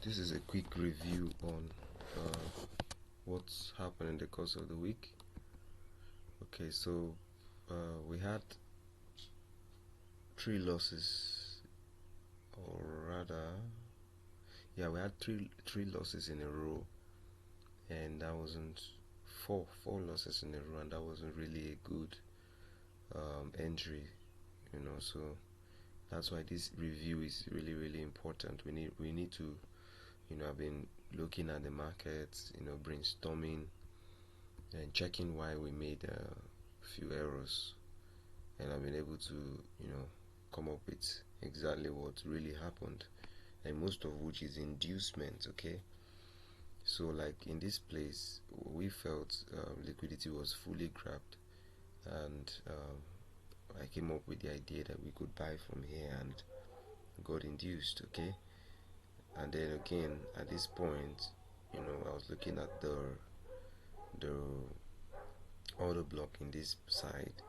This is a quick review on what's happened in the course of the week. Okay, so we had three losses, or rather, yeah, we had three losses in a row, and that wasn't four losses in a row, and that wasn't really a good entry, So that's why this review is really important. We need to, I've been looking at the markets, brainstorming and checking why we made a few errors, and I've been able to come up with exactly what really happened, and most of which is inducement. Okay, so like in this place we felt liquidity was fully grabbed, and I came up with the idea that we could buy from here and got induced. Okay, and then again at this point, I was looking at the order block in this side,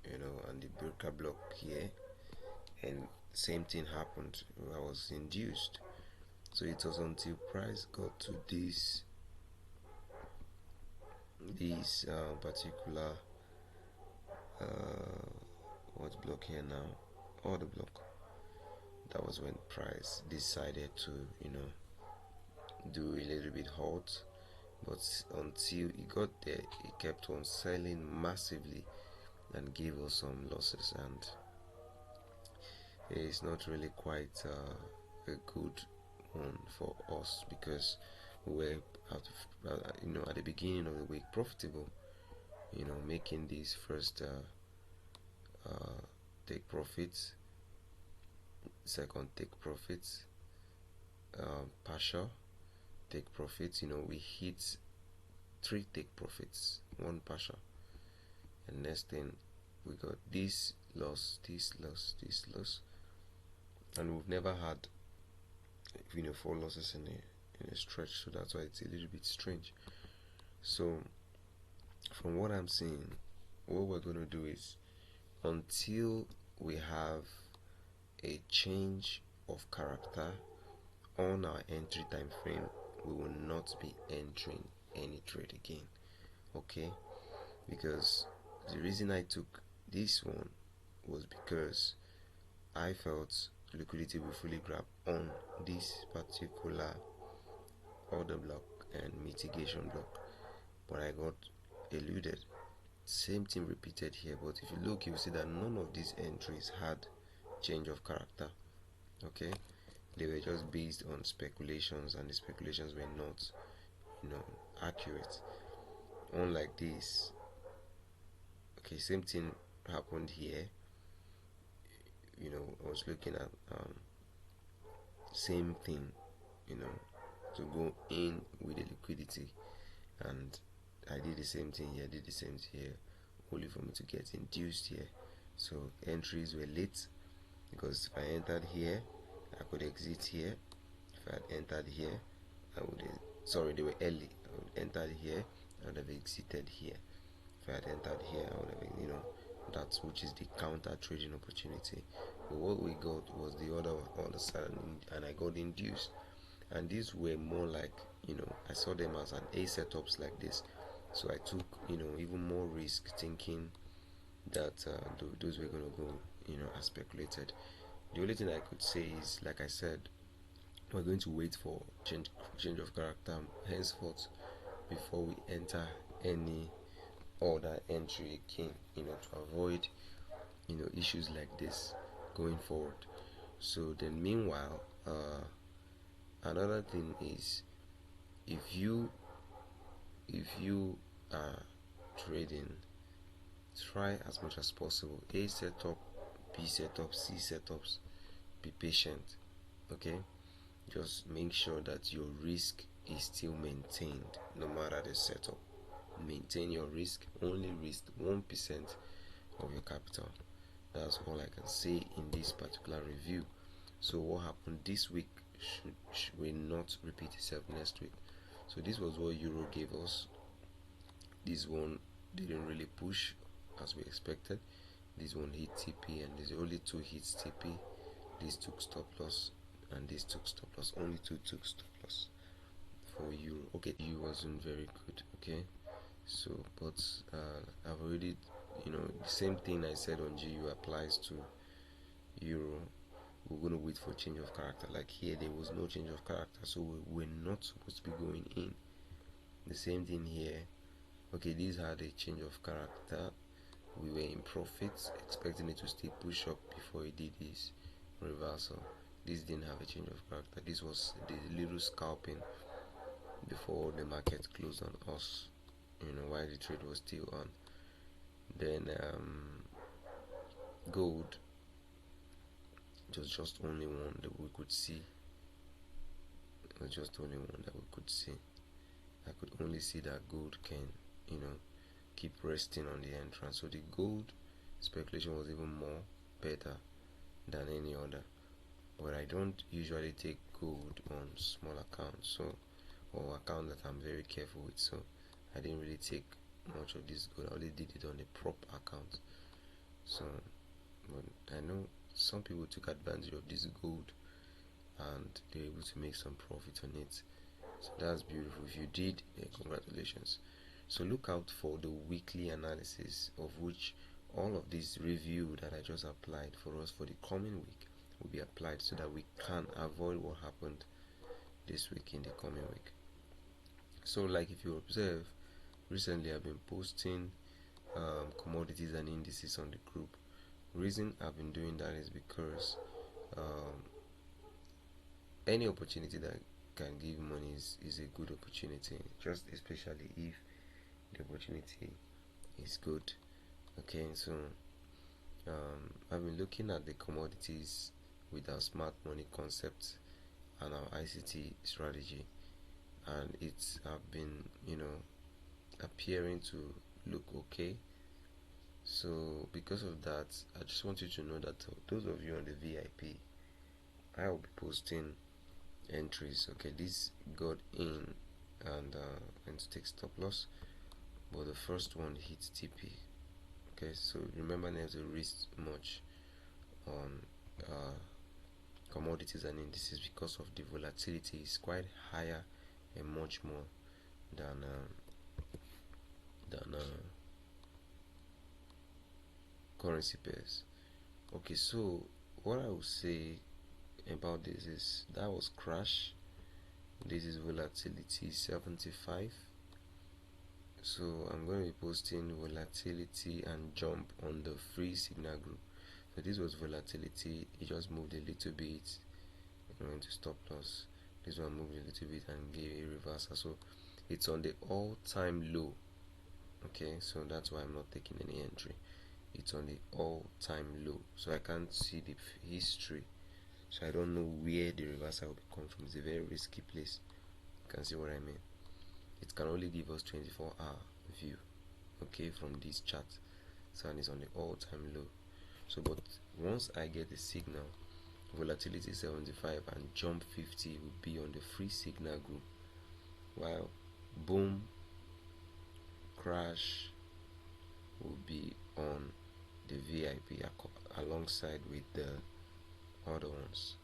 and the broker block here, and same thing happened. I was induced. So it was until price got to this particular what block here now, order block. That was when price decided to do a little bit hot, but until it got there, it kept on selling massively and gave us some losses, and it's not really quite a good one for us, because we were at the beginning of the week profitable, making these first take profits, second take profits, partial take profits. We hit 3 take profits, 1 partial, and next thing we got this loss, and we've never had 4 losses in a stretch, so that's why it's a little bit strange. So from what I'm seeing, what we're going to do is, until we have a change of character on our entry time frame, we will not be entering any trade again. Okay, because the reason I took this one was because I felt liquidity will fully grab on this particular order block and mitigation block, but I got eluded. Same thing repeated here, but if you look, you'll see that none of these entries had change of character. Okay, they were just based on speculations, and the speculations were not accurate. Unlike this, okay, same thing happened here. I was looking at same thing, to go in with the liquidity, and I did the same thing here, did the same thing here, only for me to get induced here. So entries were late, because if I entered here, I could exit here. If I had entered here, I would they were early. I would enter here, I would have exited here. If I had entered here, I would have that's which is the counter trading opportunity. But what we got was the other side, and I got induced. And these were more like, I saw them as an A setups like this. So I took even more risk, thinking that those were going to go as speculated. The only thing I could say is, like I said, we're going to wait for change of character henceforth before we enter any other entry again, to avoid issues like this going forward. So then meanwhile, another thing is, if you are trading, try as much as possible A setup, B setup, C setups. Be patient. Okay, just make sure that your risk is still maintained no matter the setup. Maintain your risk. Only risk 1% of your capital. That's all I can say in this particular review. So what happened this week will not repeat itself next week. So this was what Euro gave us. This one didn't really push as we expected. This one hit TP, and there's only 2 hits TP. This took stop loss, and this took stop loss. Only two took stop loss for euro. Okay, you wasn't very good. Okay, so but I've already, the same thing I said on GU applies to euro. We're gonna wait for change of character. Like here, there was no change of character, so we're not supposed to be going in. The same thing here. Okay, these had a change of character. We were in profits, expecting it to stay push up before it did this reversal. This didn't have a change of character. This was the little scalping before the market closed on us, while the trade was still on. Then gold, it was just only one that we could see. It was just only one that we could see. I could only see that gold can, keep resting on the entrance. So the gold speculation was even more better than any other. But I don't usually take gold on small accounts, or account that I'm very careful with. So I didn't really take much of this gold. I only did it on the prop account. So, but I know some people took advantage of this gold and they're able to make some profit on it. So that's beautiful. If you did, congratulations. So look out for the weekly analysis, of which all of this review that I just applied for us for the coming week will be applied, so that we can avoid what happened this week in the coming week. So like if you observe, recently I've been posting commodities and indices on the group. Reason I've been doing that is because any opportunity that can give money is a good opportunity, just especially if the opportunity is good. Okay, so I've been looking at the commodities with our smart money concept and our ICT strategy, and it's been appearing to look okay. So because of that, I just want you to know that those of you on the VIP, I will be posting entries. Okay, this got in and to take stop loss, but the first one hit TP. Okay, so remember, never to risk much on commodities and indices because of the volatility is quite higher and much more than currency pairs. Okay, so what I would say about this is that was crash. This is volatility 75. So I'm going to be posting volatility and jump on the free signal group. So this was volatility, it just moved a little bit, into stop loss. This one moved a little bit and gave a reversal. So it's on the all-time low. Okay, so that's why I'm not taking any entry. It's on the all-time low, so I can't see the history, so I don't know where the reversal will come from. It's a very risky place. You can see what I mean. It can only give us 24-hour view, okay, from this chart. So and it's on the all-time low. So but once I get the signal, volatility 75 and jump 50 will be on the free signal group, while boom crash will be on the VIP alongside with the other ones.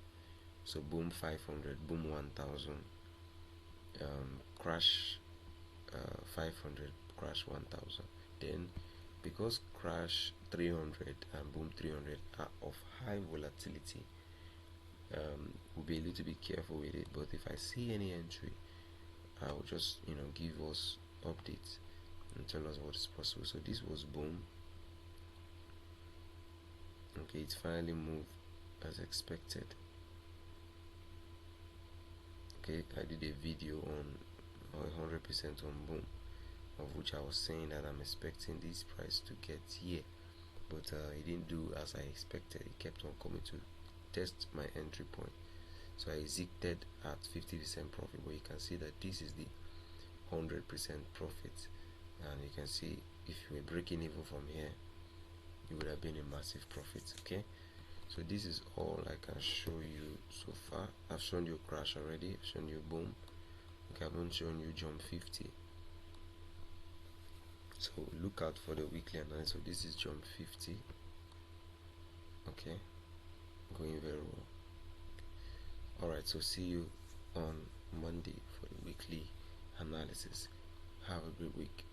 So boom 500, boom 1000, crash 500, crash 1000. Then because crash 300 and boom 300 are of high volatility, we'll be a little bit careful with it. But if I see any entry, I will just give us updates and tell us what is possible. So this was boom. Okay, it finally moved as expected. Okay, I did a video on 100% on boom, of which I was saying that I'm expecting this price to get here, but it didn't do as I expected. It kept on coming to test my entry point, so I exited at 50% profit. But you can see that this is the 100% profit, and you can see if you were breaking even from here, it would have been a massive profit. Okay, so this is all I can show you so far. I've shown you crash already, I've shown you boom. Okay, I haven't shown you jump 50. So look out for the weekly analysis. So this is jump 50. Okay, going very well. Alright, so see you on Monday for the weekly analysis. Have a great week.